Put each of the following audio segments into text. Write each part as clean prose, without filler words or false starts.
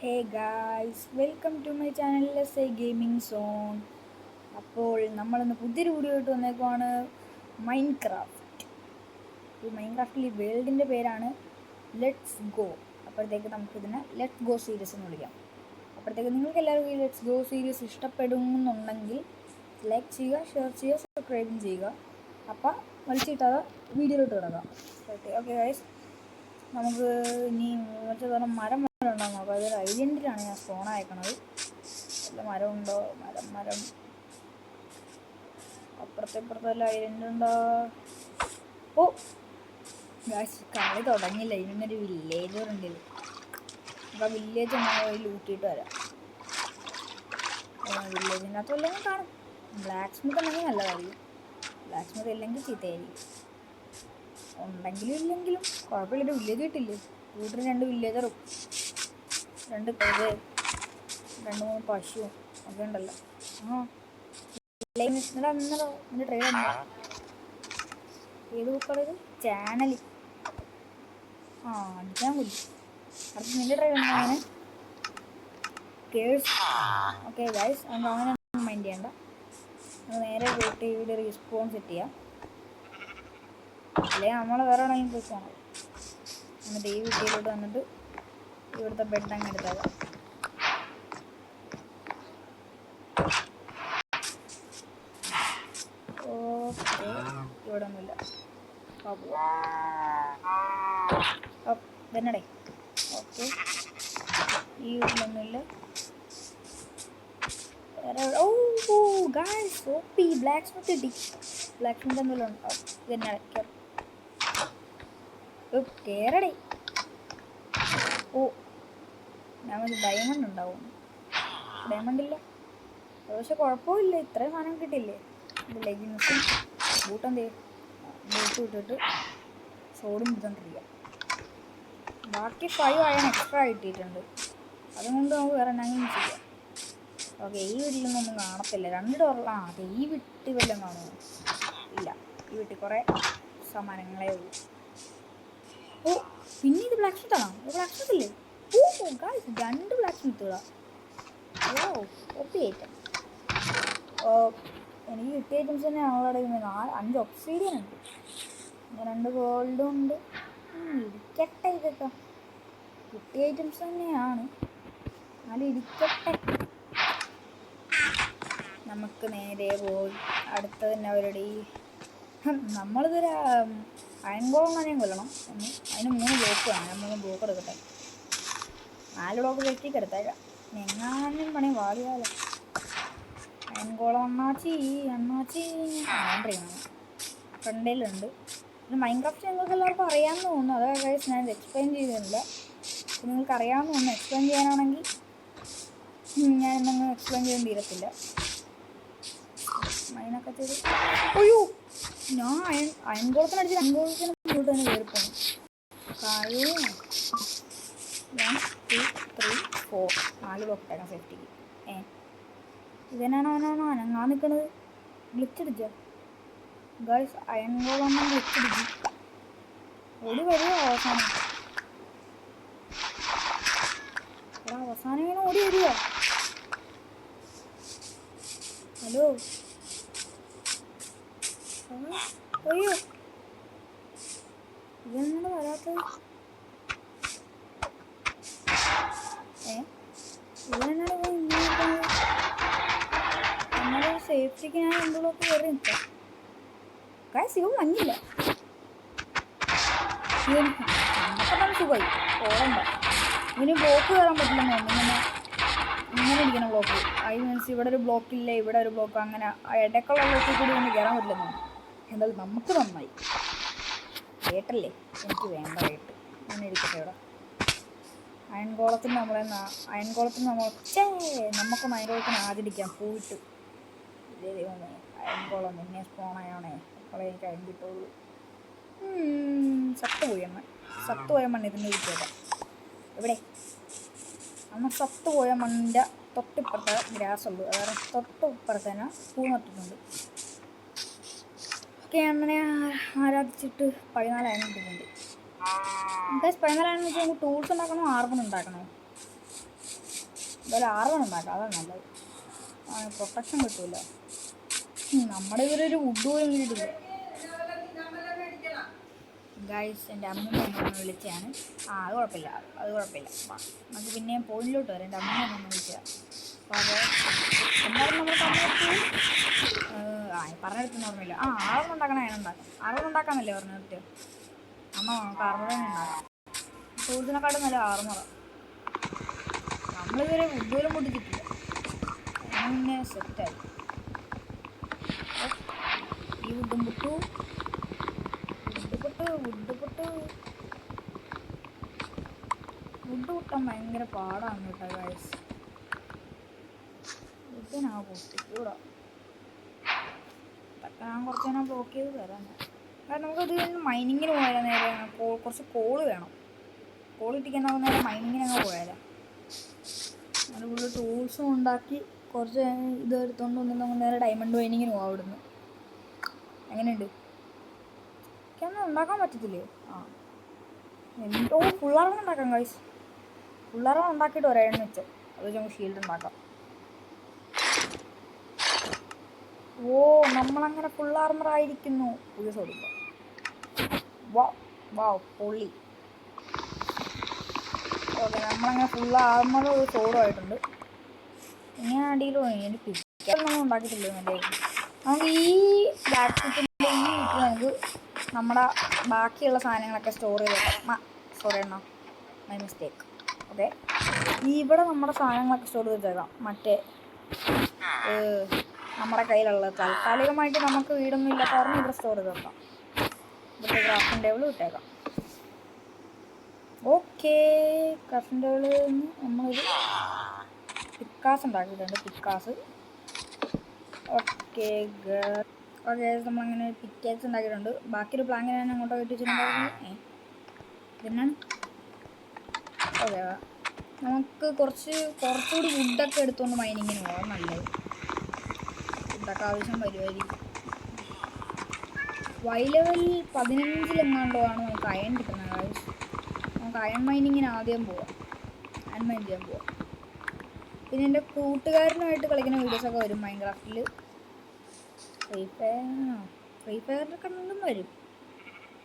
Hey guys, welcome to my channel S I gaming zone. അപ്പോൾ നമ്മളിന്ന് പുതിയൊരു video ആയിട്ട് വന്നേക്കുവാണ്. മൈൻക്രാഫ്റ്റ്. ഈ മൈൻക്രാഫ്റ്റിൽ ഈ വേൾഡിൻ്റെ പേരാണ് ലെറ്റ്സ് ഗോ. അപ്പോഴത്തേക്ക് നമുക്കിതിനെ ലെറ്റ്സ് ഗോ സീരീസ് എന്ന് വിളിക്കാം. അപ്പോഴത്തേക്ക് നിങ്ങൾക്ക് എല്ലാവർക്കും ഈ ലെറ്റ്സ് ഗോ സീരീസ് ഇഷ്ടപ്പെടുന്നുണ്ടെങ്കിൽ ലൈക്ക് ചെയ്യുക, ഷെയർ ചെയ്യുക, സബ്സ്ക്രൈബും ചെയ്യുക. അപ്പോൾ വലിച്ചിട്ടാതെ വീഡിയോയിലോട്ട് കിടക്കാം. ഓക്കെ ഗായ്സ്, നമുക്ക് ഇനി മറ്റേ മരം ഉണ്ടാകും നോക്കാം. അതൊരു ഐലൻഡിലാണ് ഞാൻ സ്പോൺ അയക്കണത്. നല്ല മരം ഉണ്ടോ? മരം അപ്പുറത്തെ വല്ല ഐലൻഡ് ഉണ്ടോ? ഓ ഗായ്സ്, കളി തുടങ്ങിയില്ല. ഇതിനൊരു വില്ലേജ് ഉണ്ടല്ലോ. അപ്പോൾ ആ വില്ലേജ് ഒന്ന് ലൂട്ടിയിട്ട് വരാം. വില്ലേജിൻ്റെ അകത്ത് വല്ലതും കാണും. ബ്ലാക്ക് സ്മിത്ത് ഉണ്ടെങ്കിൽ നല്ലതായിരിക്കും. ബ്ലാക്ക് സ്മിത്ത് ഇല്ലെങ്കിൽ ചീത്തയായിരിക്കും. ഉണ്ടെങ്കിലും ഇല്ലെങ്കിലും കുഴപ്പമില്ല. വില്ലേജ് കിട്ടില്ലേ? വീട്ടിൽ 2 വില്ലേജറും 2 കഴുതയും 2-3 പശുവും ഒക്കെ ഉണ്ടല്ലോ. നിന്റെ ട്രെയിൻ എന്താ? ഏത് ബുക്കാണ് ഇത്? ചാനൽ. അടിച്ചാൽ മതി. അടുത്ത് നിന്റെ ട്രെയിൻ എന്താ? അങ്ങനെ കേഴ്സ്. ഓക്കെ ഗൈസ്, നമുക്ക് അങ്ങനെ മൈൻഡ് ചെയ്യണ്ട. നമുക്ക് നേരെ പോയിട്ട് ഇവിടെ റീസ്പോൺ സെറ്റ് ചെയ്യാം. അല്ലെങ്കിൽ നമ്മൾ വേറെ എവിടെയെങ്കിലും പോയി പോകണം. എന്നിട്ട് ഈ വീട്ടിലോട്ട് വന്നിട്ട് ഇവിടുത്തെ ബെഡ് അങ്ങ് എടുത്താൽ ഓക്കെ. ഇവിടെ ഒന്നുമില്ല. തന്നെടേ. ഓക്കെ, ഈ വീട്ടിലൊന്നുമില്ല. വേറെ ഗായ്സ്, ഓപ്പി ബ്ലാക്ക് സ്മിത്ത് കിട്ടി. ബ്ലാക്ക് സ്മിത്ത് എന്തെങ്കിലും ഉണ്ടാവും. ഇതന്നെ കയറടേ. ഞാൻ ഡയമണ്ട് ഉണ്ടാവും. ഡയമണ്ട് ഇല്ല. പക്ഷെ കുഴപ്പമില്ല, ഇത്രയും സാധനം കിട്ടില്ലേ. ഇത് ലെഗിൻസും ബൂട്ടും ബൂട്ട് ഇട്ടിട്ട് സോഡും ഇട്ടുകൊണ്ടിരിക്കുക. ബാക്കി 5 അയൺ എക്സ്ട്രാ കിട്ടിയിട്ടുണ്ട്. അതുകൊണ്ട് നമുക്ക് വേറെ എന്തെങ്കിലും ചെയ്യാം. ഓക്കെ, ഈ വീട്ടിലൊന്നും ഒന്നും കാണത്തില്ല. 2 ഡോറുള്ള. അതെ, ഈ വീട്ടിൽ വല്ലതും കാണുമോ? ഇല്ല, ഈ വീട്ടിൽ കുറേ സാമാനങ്ങളേ ഉള്ളൂ. പിന്നെ ഇത് ബ്ലാക്ക് സ്മിത്താണോ? ബ്ലാക്ക് സ്മിത്ത് ഇല്ലേ? ഗായ്സ്, 2 ബ്ലാക്ക് സ്മിത്തുകളാണ്. ഒപ്പി ഐറ്റം. എനിക്ക് കിട്ടിയ ഐറ്റംസ് തന്നെ ഞങ്ങളുടെ 5 ഒക്സീഡിയൻ ഉണ്ട്. 2 ഗോൾഡും ഉണ്ട്. ഇരിക്കട്ടെ, ഇതൊക്കെ കിട്ടിയ ഐറ്റംസ് തന്നെയാണ്. എന്നാലും ഇരിക്കട്ടെ. നമുക്ക് നേരെ പോയി അടുത്തത് തന്നെ അവരുടെ നമ്മളിതൊരു അയൺകോളം തന്നെ കൊല്ലണം. അതിന് 3 ബ്ലോക്ക് വേണം. ഞാൻ 3 ബ്ലോക്ക് എടുക്കട്ടെ. 4 ബ്ലോക്ക് വെച്ചിട്ട് എടുത്തേക്കാം. എങ്ങാനും പണി വാളിയാലോ. അയൺകോളം അണ്ണാച്ചി ഫ്രണ്ടിലുണ്ട്. പിന്നെ മൈൻക്രാഫ്റ്റ് നിങ്ങൾക്ക് എല്ലാവർക്കും അറിയാമെന്ന് തോന്നുന്നു. അതൊക്കെ ഞാൻ എക്സ്പ്ലെയിൻ ചെയ്തിട്ടില്ല. നിങ്ങൾക്ക് അറിയാമെന്ന് തോന്നുന്നു. എക്സ്പ്ലെയിൻ ചെയ്യാനാണെങ്കിൽ ഞാൻ എന്നൊന്നും എക്സ്പ്ലെയിൻ ചെയ്യാൻ തീരത്തില്ല. മൈനൊക്കെ ചെയ്ത് ഞാൻ അയൺകോളത്തിനടിച്ച് അയൺകോളത്തിന് മുന്നോട്ട് തന്നെ കയറിപ്പോണം. 1 2 3 4 4 ബ്ലോക്ക് ഇട്ടേക്കാം സേഫ്റ്റിക്ക്. ഇതന്നെയാണോ അനങ്ങാൻ നിൽക്കണത്? ഗ്ലിച്ചടിച്ച ഗൈസ്, അയൺകോളം ഗ്ലിച്ചടിച്ച് ഓടി വരുമോ? അവസാനം ഇങ്ങനെ ഓടി വരുമോ? ഹലോ, അയ്യോ, ഇതെന്നാണ് വരാത്തത്? ഇതെന്നാണ് നമ്മുടെ സേഫ്റ്റിക്ക് ഞാൻ എന്തുള്ളൊക്കെ കയറി നിൽക്കാം. കാര്യം സിവ മഞ്ഞില്ല. നമുക്കെല്ലാം സുഖമായി ഓടണ്ട. ഇനി ബ്ലോക്ക് കയറാൻ പറ്റില്ലെന്ന് തോന്നുന്നു. ഇങ്ങനെ ഇരിക്കണം ബ്ലോക്ക്. മീൻസ് ഇവിടെ ഒരു ബ്ലോക്ക് ഇല്ല, ഇവിടെ ഒരു ബ്ലോക്ക്, അങ്ങനെ ഇടയ്ക്കുള്ള ബ്ലോക്കിൽ കൂടി ഒന്നും കയറാൻ പറ്റില്ലെന്ന് തോന്നുന്നു. എന്തായാലും നമുക്ക് നന്നായി. കേട്ടല്ലേ, എനിക്ക് വേണ്ട കേട്ട്. ഇങ്ങനെ ഇരിക്കട്ടെ ഇവിടെ. അയൺകോളത്തിന് നമുക്കൊന്ന് അയൺകോളത്തിന് ആചരിക്കാം പോയിട്ട്. ഇതേ ദൈവമേ, അയൺകോളം നിന്നെ സ്പോണായാണേ. അപ്പോളേ എനിക്ക് അയൺ കിട്ടുള്ളൂ. സത്തുപോയ മണ്ണ് ഇതിൻ്റെ ഇരിക്കട്ടെ. എവിടെ സത്തുപോയ മണ്ണിൻ്റെ തൊട്ടിപ്പുറത്തെ ഗ്രാസ് ഉള്ളൂ. അതായത് തൊട്ടിപ്പുറത്ത് തന്നെ പൂ നട്ടിട്ടുണ്ട്. ഒക്കെ അങ്ങനെ ആരാധിച്ചിട്ട് 14 അയൺ കിട്ടിയിട്ടുണ്ട്. 14 അയൺ വെച്ച് നമുക്ക് ടൂൾസ് ഉണ്ടാക്കണോ ആർബൺ ഉണ്ടാക്കണോ? എന്തായാലും 6 ഉണ്ടാക്കാം, അതാണ് നല്ലത്. പ്രൊട്ടക്ഷൻ കിട്ടൂല. നമ്മുടെ ഇവരൊരു വുഡ് പോലും കിട്ടില്ല. ഗൈസ്, എൻ്റെ അമ്മൂമ്മ എന്നെ വിളിച്ചാണ്. അത് കുഴപ്പമില്ല. നമുക്ക് പിന്നെയും പോയിന്റിലോട്ട് വരാം. എൻ്റെ അമ്മൂമ്മ എന്നെ വിളിച്ചതാണ്. അപ്പോൾ അത് എന്തായാലും നമ്മൾ പറഞ്ഞെടുത്തെന്ന് ഓർമ്മയില്ല. 6 ഉണ്ടാക്കണം, അതിനുണ്ടാക്കാം. 6 ഉണ്ടാക്കാമെന്നല്ലേ പറഞ്ഞു നിർത്തിയോ? അമ്മ നമുക്ക് 6 തന്നെ ഉണ്ടാക്കാം. ടൂൾസിനെക്കാട്ടും നല്ല 6 നമ്മളിതുവരെ വുഡ് പോലും പൊട്ടിച്ചിട്ടില്ല. അതിന് സെറ്റായി. ഈ വുഡും പൊട്ടു. വുഡ് പൊട്ടാൻ ഭയങ്കര പാടാണ് കേട്ടോ ഗൈസ്. വുഡിനാ പൊട്ടിക്കൂടാ. ഞാൻ കുറച്ച് നേരം ബ്ലോക്ക് ചെയ്ത് തരാം. കാരണം നമുക്കത് മൈനിങ്ങിന് പോയാൽ നേരെ കുറച്ച് കോള് വേണം. കോൾ ഇട്ടിക്കാൻ നമുക്ക് നേരെ മൈനിങ്ങിന് അങ്ങ് പോയാലോ. അതുപോലെ ടൂൾസും ഉണ്ടാക്കി കുറച്ച് ഇത് എടുത്തുകൊണ്ട് വന്ന് നമുക്ക് നേരെ ഡയമണ്ട് മൈനിങ്ങിന് പോകാം അവിടുന്ന്. എങ്ങനെയുണ്ട്? എനിക്കൊന്നും ഉണ്ടാക്കാൻ പറ്റത്തില്ലേ? എന്തോ ഫുള്ളാറം ഉണ്ടാക്കാം ഗൈസ്. ഫുള്ളാറം ഉണ്ടാക്കിയിട്ട് ഒരെണ്ണം വെച്ച് അത് വെച്ച് നമുക്ക് ഷീൽഡ് ഉണ്ടാക്കാം. നമ്മളങ്ങനെ ഫുൾ ആർമർ ആയിരിക്കുന്നു. പുതിയ സോഡില്ല. പൊള്ളി. ഓക്കെ, നമ്മളങ്ങനെ ഫുൾ ആർമർ സോഡും ആയിട്ടുണ്ട്. ഇങ്ങനെ അടിയിലോ എൻ്റെ പിക്കൊന്നും ഉണ്ടാക്കിയിട്ടില്ല. നല്ലതായിരുന്നു. നമുക്ക് ഈ ബ്ലാക്ക് ഈ വീട്ടിൽ നമുക്ക് നമ്മുടെ ബാക്കിയുള്ള സാധനങ്ങളൊക്കെ സ്റ്റോർ ചെയ്ത് വെക്കാം. സോറി എണ്ണ, മൈ മിസ്റ്റേക്ക്. ഓക്കെ, ഇവിടെ നമ്മുടെ സാധനങ്ങളൊക്കെ സ്റ്റോർ ചെയ്ത് വെച്ചേക്കാം. മറ്റേ നമ്മുടെ കയ്യിലുള്ള താൽക്കാലികമായിട്ട് നമുക്ക് വീടൊന്നും ഇല്ലാത്ത കാരണം ഇവിടെ സ്റ്റോർ ചെയ്ത് വെക്കാം. ഇവിടുത്തെ ക്രാഫ്റ്റിംഗ് ടേബിൾ വിട്ടേക്കാം. ഓക്കെ, ക്രാഫ്റ്റിംഗ് ടേബിളിൽ നിന്ന് നമ്മളൊരു പിക്കാസ് ഉണ്ടാക്കിയിട്ടുണ്ട്. പിക്കാസ്. ഓക്കെ, നമ്മളങ്ങനെ പിക്കാസ് ഉണ്ടാക്കിയിട്ടുണ്ട്. ബാക്കിയൊരു പ്ലാൻ ഞാൻ അങ്ങോട്ടോ ഇട്ട് വെച്ചിട്ടുണ്ടായിരുന്നു. ഇതെന്നാണ്? ഓക്കെ, നമുക്ക് കുറച്ചുകൂടി വുഡൊക്കെ എടുത്തുകൊണ്ട് മൈനിങ്ങിന് പോകാം. നല്ലത്. വുഡൊക്കെ ആവശ്യം വരുമായിരിക്കും. വൈ ലെവൽ 15 ആണ് നമുക്ക് അയൺ കിട്ടുന്നത്. നമുക്ക് അയൺ മൈനിങ്ങിന് ആദ്യം പോവാം. അയൺ മൈൻ ചെയ്യാൻ പോവാം. പിന്നെ എൻ്റെ കൂട്ടുകാരനുമായിട്ട് കളിക്കുന്ന വീഡിയോസൊക്കെ വരും മൈൻക്രാഫ്റ്റിൽ. ഫ്രീ ഫയറിൻ്റെ കണ്ടും വരും.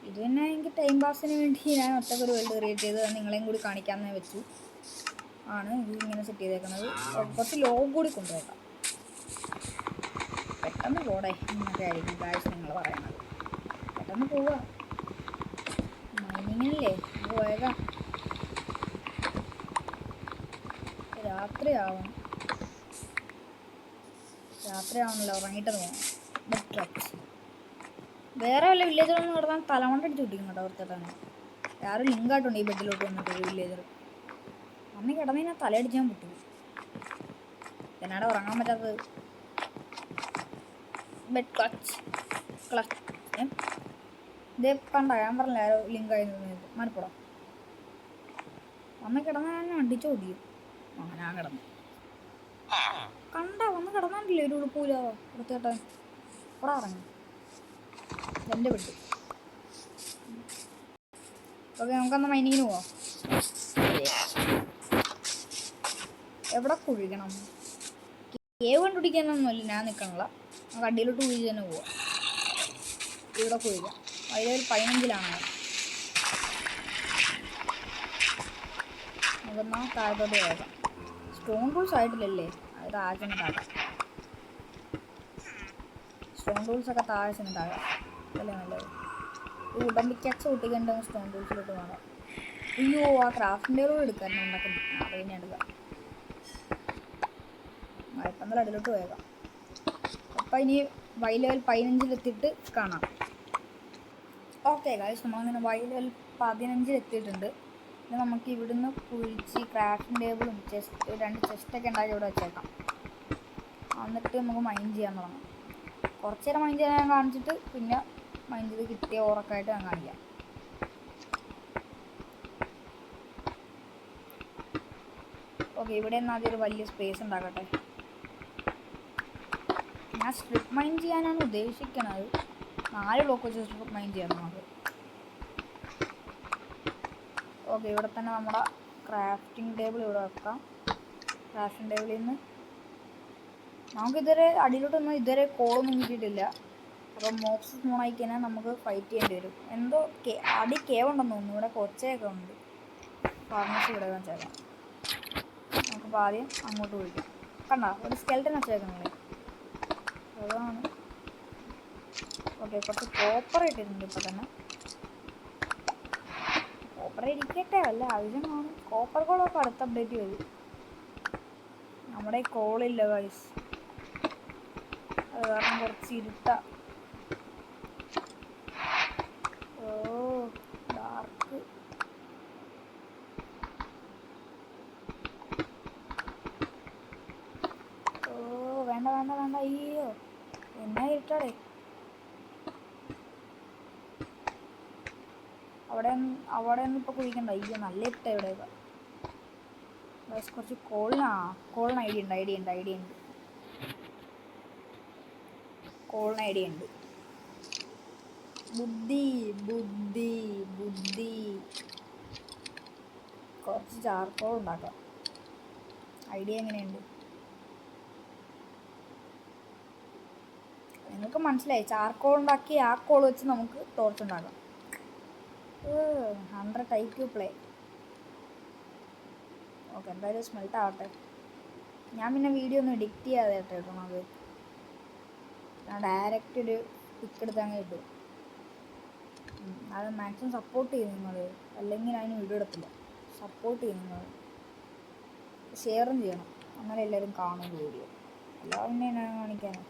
ഇത് തന്നെ എനിക്ക് ടൈം പാസിന് വേണ്ടി ഞാൻ ഒറ്റക്കൊരു വേൾഡ് ക്രിയേറ്റ് ചെയ്ത് നിങ്ങളെയും കൂടി കാണിക്കാമെന്ന് വെച്ചു ആണ് ഇത് ഇങ്ങനെ സെറ്റ് ചെയ്തേക്കുന്നത്. കുറച്ച് ലോഗ് കൂടി കൊണ്ടുപോകാം. പെട്ടെന്ന് പോടെ എന്നൊക്കെ ആയിരിക്കും ഗായ്സ് നിങ്ങൾ പറയണത്. പെട്ടെന്ന് പോവാ. മൈനിങ്ങിനല്ലേ പോയേക്കാം. രാത്രിയാവണല്ലോ, ഉറങ്ങിയിട്ടത് പോകണം. വേറെ വല്ല വില്ലേജറൊന്നും കിടന്നാൽ തലമണ്ട അടിച്ച് കിട്ടിക്കും കേട്ടോ. ഓർത്തിട്ടാണ് വേറെ ലിങ്കായിട്ടുണ്ട് ഈ ബെഡിലോട്ട് വന്നിട്ട് ഒരു വില്ലേജർ. അന്ന് കിടന്നു കഴിഞ്ഞാൽ തലയടിച്ച് ഞാൻ പൊട്ടും. എന്നാടെ ഉറങ്ങാൻ പറ്റാത്തത്? ബെഡ് ക്ലച്ച് ഇതേ കണ്ട ഞാൻ പറഞ്ഞില്ല ആരോ ലിങ്കായി മരപ്പുറം. വന്ന് കിടന്നാൽ ഞാൻ അടിച്ചു ഓടിയും. ഞാൻ കിടന്നു വന്ന് കിടന്നിട്ടില്ലേ ഒരു ഉടുപ്പൂല വൃത്തികെട്ടൻ. ഇവിടെ ഇറങ്ങി എൻ്റെ വിട്ടു. ഓക്കെ, നമുക്കന്ന് മൈനിങ്ങിന് പോവാം. എവിടെ കുഴിക്കണം? കേവ് കണ്ടുപിടിക്കാനൊന്നുമല്ല ഞാൻ നിൽക്കണില്ല. നമുക്ക് അടിയിലോട്ട് കുഴിച്ച് തന്നെ പോവാം. ഇവിടെ കുഴിക്കാം. അതിലൊരു 15 നമുക്കെന്നാ താഴത്തോട്ട് പോകാം. സ്റ്റോൺ ടൂൾസ് ആയിട്ടില്ലല്ലേ? അത് താഴെ ചെന്നിട്ടാകാം. സ്റ്റോൺ ടൂൾസൊക്കെ താഴെ ചെന്നിട്ടാകാം. അതല്ലേ നല്ലത്. ഈ ഉടമ്പിക്കച്ച ഒട്ടിക്കേണ്ട സ്റ്റോൺ ടൂൾസിലോട്ട് വേണം. അയ്യോ, ആ ക്രാഫ്റ്റിൻ്റെ റോൾ എടുക്കാൻ ഉണ്ടാക്കുന്നു. അത് പിന്നെ എടുക്കാം. മരപ്പന്തൽ അടിയിലോട്ട് പോയേക്കാം. അപ്പം ഇനി വൈ ലെവൽ 15 കാണാം. ഓക്കെ ഗൈസ്, നമ്മളങ്ങനെ വൈ ലെവൽ 15 എത്തിയിട്ടുണ്ട്. പിന്നെ നമുക്ക് ഇവിടുന്ന് കുഴിച്ച് ക്രാഫ്റ്റിംഗ് ടേബിളും 2 ചെസ്റ്റൊക്കെ ഉണ്ടാക്കി ഇവിടെ വെച്ചേക്കാം. എന്നിട്ട് നമുക്ക് മൈൻ ചെയ്യാൻ തുടങ്ങാം. കുറച്ച് നേരം മൈൻ ചെയ്യാൻ കാണിച്ചിട്ട് പിന്നെ മൈൻ ചെയ്ത് കിട്ടിയ ഓറക്കായിട്ട് ഞാൻ കാണിക്കാം. ഓക്കെ, ഇവിടെ നിന്ന് ആദ്യം ഒരു വലിയ സ്പേസ് ഉണ്ടാക്കട്ടെ. ഞാൻ സ്ട്രിപ്പ് മൈൻ ചെയ്യാനാണ് ഉദ്ദേശിക്കുന്നത്. 4 ബ്ലോക്ക് വെച്ച് സ്ട്രിപ്പ് മൈൻ ചെയ്യണം നമുക്ക്. ഓക്കെ, ഇവിടെ തന്നെ നമ്മുടെ ക്രാഫ്റ്റിംഗ് ടേബിൾ ഇവിടെ വെക്കാം. ക്രാഫ്റ്റിംഗ് ടേബിളിൽ നിന്ന് നമുക്കിതുവരെ അടിയിലോട്ടൊന്നും ഇതുവരെ കോളൊന്നും കിട്ടിയിട്ടില്ല. അപ്പം മോക്സ് സ്മോണായി കഴിഞ്ഞാൽ നമുക്ക് ഫൈറ്റ് ചെയ്യേണ്ടി വരും. എന്തോ അടി കേവുണ്ടെന്ന് തോന്നുന്നു. ഇവിടെ കൊച്ചയൊക്കെ ഉണ്ട്. ഫാർമസി ഇവിടെ വെച്ചേക്കാം. നമുക്കിപ്പോൾ ആദ്യം അങ്ങോട്ട് വിളിക്കാം. കണ്ടോ ഒരു സ്കെൽറ്റൻ വെച്ചേക്കണല്ലേ, അതാണ്. ഓക്കെ, കുറച്ച് കോപ്പർ ഇട്ടിട്ടുണ്ട് ഇപ്പോൾ തന്നെ. കോപ്പർ ഇരിക്കട്ടെ, വല്ല ആവശ്യം കാണും. കോപ്പർ കോളൊക്കെ അടുത്ത അപ്ഡേറ്റ് വരും. നമ്മുടെ ഈ കോളില്ല ഗൈസ്, അത് കാരണം കുറച്ച് ഇരുട്ടാ. ഓ ഡാർക്ക്. ഓ വേണ്ട വേണ്ട വേണ്ട, അയ്യോ എന്നാ ഇരുട്ടാടേ. അവിടെ ഒന്നും ഇപ്പോൾ കുഴിക്കണ്ട. അയ്യോ നല്ല ഇട്ട ഇവിടെയൊക്കെ. കുറച്ച് കോളിന് ഐഡിയ ഉണ്ട്. കോളിന് ഐഡിയ ഉണ്ട്. ബുദ്ധി ബുദ്ധി ബുദ്ധി. കുറച്ച് ചാർക്കോൾ ഉണ്ടാക്കാം. ഐഡിയ എങ്ങനെയുണ്ട് നിങ്ങൾക്ക് മനസ്സിലായി? ചാർക്കോൾ ഉണ്ടാക്കി ആ കോൾ വെച്ച് നമുക്ക് ടോർച്ച് ഉണ്ടാക്കാം. 100 IQ പ്ലേ. ഓക്കെ, എന്തായാലും സ്മെൽറ്റ് ആവട്ടെ. ഞാൻ പിന്നെ വീഡിയോ ഒന്നും എഡിറ്റ് ചെയ്യാതെ ഇട്ടേക്കണത്. ഞാൻ ഡയറക്റ്റ് ഒരു പിക്ക് എടുത്ത് അങ്ങ് ഇട്ടു. അത് മാക്സിമം സപ്പോർട്ട് ചെയ്യും നിങ്ങൾ, അല്ലെങ്കിൽ അതിന് വീഡിയോ എടുത്തില്ല. സപ്പോർട്ട് ചെയ്യും നിങ്ങൾ, ഷെയറും ചെയ്യണം, അങ്ങനെ എല്ലാവരും കാണും വീഡിയോ. അല്ലാതെ പിന്നെ ഞാൻ കാണിക്കാനോ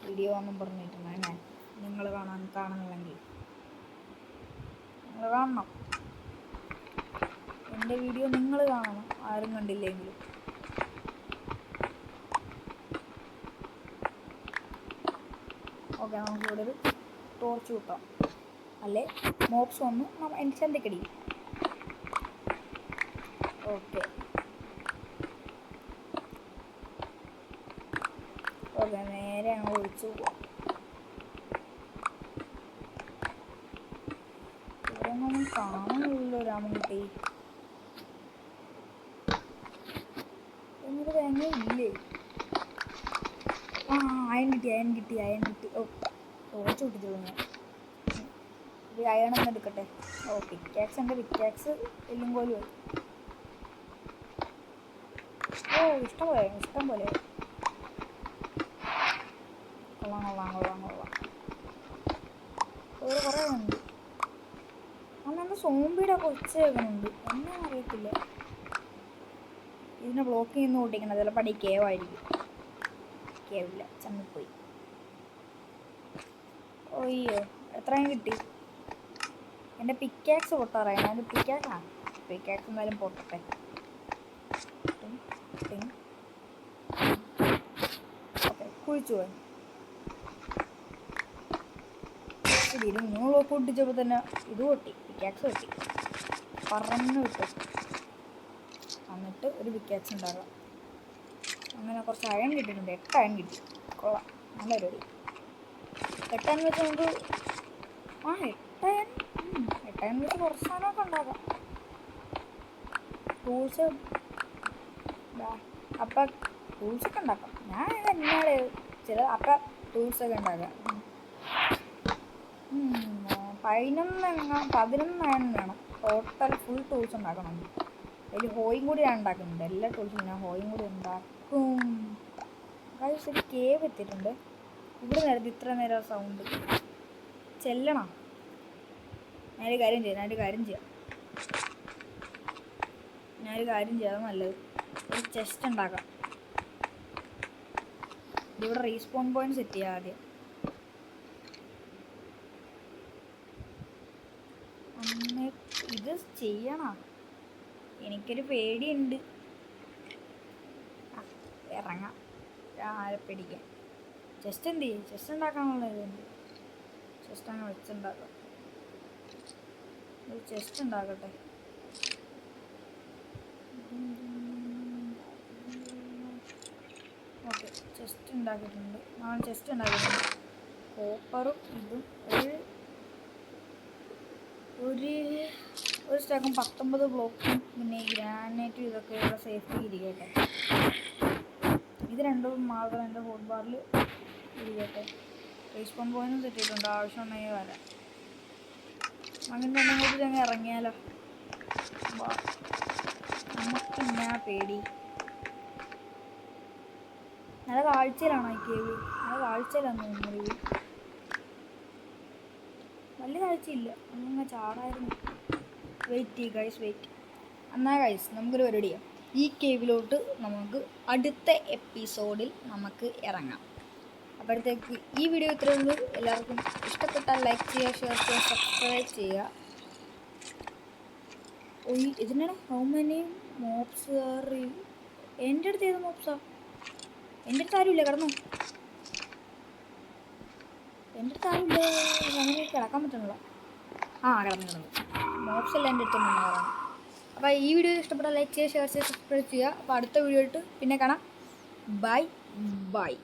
വീഡിയോ ഒന്നും പറഞ്ഞിട്ടുണ്ട്. ഞാൻ നിങ്ങൾ കാണുന്നില്ലെങ്കിൽ നിങ്ങൾ കാണണം. എൻ്റെ വീഡിയോ നിങ്ങൾ കാണണം, ആരും കണ്ടില്ലെങ്കിലും. ഓക്കെ, നമുക്ക് ഇവിടെ ഒരു ടോർച്ച് കിട്ടാം. അല്ലേ മോപ്സ് വന്ന് എൻ്റെ ചന്തക്കടി. ഓക്കെ ഓക്കെ, നേരെ അങ്ങ് ഒഴിച്ചു പോവാം. ഇവിടെ ഒന്നും കാണുന്നില്ലല്ലോ രാമൻകുട്ടി. എന്നിട്ട് തേങ്ങ ഇല്ലേ? അയൺ കിട്ടി. ഓ ടോർച്ച് കിട്ടി തോന്നുന്നു. ഒരു അയണൊന്നും എടുക്കട്ടെ. ഓ പിക്കാക്സ് ഉണ്ട്. പിക്കാക്സ് എല്ലും കോലും ആയി. ഓ ഇഷ്ടം പോലെ. കൊള്ളാം. ഒരു കുറേ ഉണ്ട്. അന്നെന്താ സോംബിയുടെ കൊച്ച് കേൾക്കുന്നുണ്ട്, എന്നാ അറിയത്തില്ല. ഇതിനെ ബ്ലോക്ക് ചെയ്യുന്ന ഓട്ടിക്കണം. ചിലപ്പോൾ അടി കേവായിരിക്കും. കേവില്ല, ചമ്മിപ്പോയി. ഓയ്യോ, എത്രയും കിട്ടി. എൻ്റെ പിക്കാക്സ് പൊട്ടാറായി. ഞാനൊരു പിക്കാക്സ് എന്തായാലും പൊട്ടട്ടെ. ഓക്കെ, കുഴിച്ചു പോയി. ശരി, ഇത് 3 ബ്ലോക്ക് പൊട്ടിച്ചപ്പോൾ തന്നെ ഇത് പൊട്ടി, പിക്കാക്സ് പൊട്ടി, പറന്ന് കിട്ടും. എന്നിട്ട് ഒരു പിക്കാക്സ് ഉണ്ടാകാം. അങ്ങനെ കുറച്ച് അയൺ കിട്ടിയിട്ടുണ്ട്. 8 അയൺ കിട്ടി. കൊള്ളാം, നല്ല പരിപാടി. 8 അയൺ വെച്ച് നമുക്ക് 8 അയൺ വെച്ച് കുറച്ച് സാധനമൊക്കെ ഉണ്ടാക്കാം. ടൂൾസ് അപ്പം ടൂൾസൊക്കെ ഉണ്ടാക്കാം. ഞാൻ എന്നാണ് അപ്പം ടൂൾസൊക്കെ ഉണ്ടാക്കാം. 11 അയൺ വേണം ടോട്ടൽ ഫുൾ ടൂൾസ് ഉണ്ടാക്കണം. അതിൽ ഹോയും കൂടി ഞാൻ ഉണ്ടാക്കുന്നുണ്ട്. എല്ലാ ടൂൾസും ഞാൻ ഹോയും കൂടി ഉണ്ടാക്കും. ഗൈസ്, ഒരു കേവ് എത്തിയിട്ടുണ്ട്. ഇവിടെ നേരത്തെ ഇത്ര നേരം സൗണ്ട് ചെല്ലണം. ഞാനൊരു കാര്യം ചെയ്യാം. അത് നല്ലത്. ഒരു ചെസ്റ്റ് ഉണ്ടാക്കാം. ഇതിവിടെ റീസ്പോൺ പോയിന്റ് സെറ്റ് ചെയ്യാം ആദ്യം. ഇത് ചെയ്യണം. എനിക്കൊരു പേടിയുണ്ട്. ഇറങ്ങാം, ആരെ പേടിക്കാൻ. ചെസ്റ്റ് എന്ത് ചെയ്യും? ചെസ്റ്റ് ഉണ്ടാക്കാനുള്ള ഇതുണ്ട്. ചെസ്റ്റ് അങ്ങ് വെച്ചുണ്ടാക്കാം. ഒരു ചെസ്റ്റ് ഉണ്ടാക്കട്ടെ. ഓക്കെ, ചെസ്റ്റ് ഉണ്ടാക്കിയിട്ടുണ്ട്. കോപ്പറും ഇതും ഒരു സ്റ്റാക്കും 19 ബ്ലോക്കും പിന്നെ ഈ ഗ്രാനൈറ്റും ഇതൊക്കെ ഇവിടെ സേഫ്റ്റി ഇരിക്കട്ടെ. ഇത് രണ്ടും മാത്രം എൻ്റെ ഹോട്ട് ബാറിൽ ഇരിക്കട്ടെ. റീസ്പോൺ പോയിന്റും സെറ്റ് ചെയ്തിട്ടുണ്ട്, ആവശ്യമുണ്ടെങ്കിൽ വരാം. അങ്ങനെ അങ്ങോട്ട് ഞങ്ങൾ ഇറങ്ങിയാലോ. നമുക്ക് എന്നാ പേടി. നല്ല കാഴ്ചയിലാണോ ഈ കേവ്? നല്ല കാഴ്ചയിലാന്ന് തോന്നുന്നു. വലിയ കാഴ്ചയില്ല, അങ്ങനെ ചാടായിരുന്നു. Wait guys, wait. എന്നാ ഗൈസ് നമുക്കൊരു പരിപാടി ചെയ്യാം. ഈ കേവിലോട്ട് നമുക്ക് അടുത്ത എപ്പിസോഡിൽ നമുക്ക് ഇറങ്ങാം. അപ്പോഴത്തേക്ക് ഈ വീഡിയോ ഇത്രയേ ഉള്ളൂ. എല്ലാവർക്കും ഇഷ്ടപ്പെട്ടാൽ ലൈക്ക് ചെയ്യുക, ഷെയർ ചെയ്യുക, സബ്സ്ക്രൈബ് ചെയ്യുക. ഇതിനാണ് ഹൗ മെനി മോബ്സ് ആർ. എൻ്റെ അടുത്ത് ഏത് മോബ്സാ? എൻ്റെ അടുത്ത് ആരുമില്ല, കിടന്നു. എൻ്റെ അടുത്ത് ആരുമില്ല, അങ്ങനെ കിടക്കാൻ പറ്റണല്ലോ. കിടന്നു. മോബ്സ് എല്ലാം എൻ്റെ അടുത്തുണ്ടെന്ന് പറയണം. അപ്പോൾ ഈ വീഡിയോ ഇഷ്ടപ്പെട്ടാൽ ലൈക്ക് ചെയ്യുക, ഷെയർ ചെയ്യുക, സബ്സ്ക്രൈബ് ചെയ്യുക. അപ്പോൾ അടുത്ത വീഡിയോ ആയിട്ട് പിന്നെ കാണാം. Bye bye.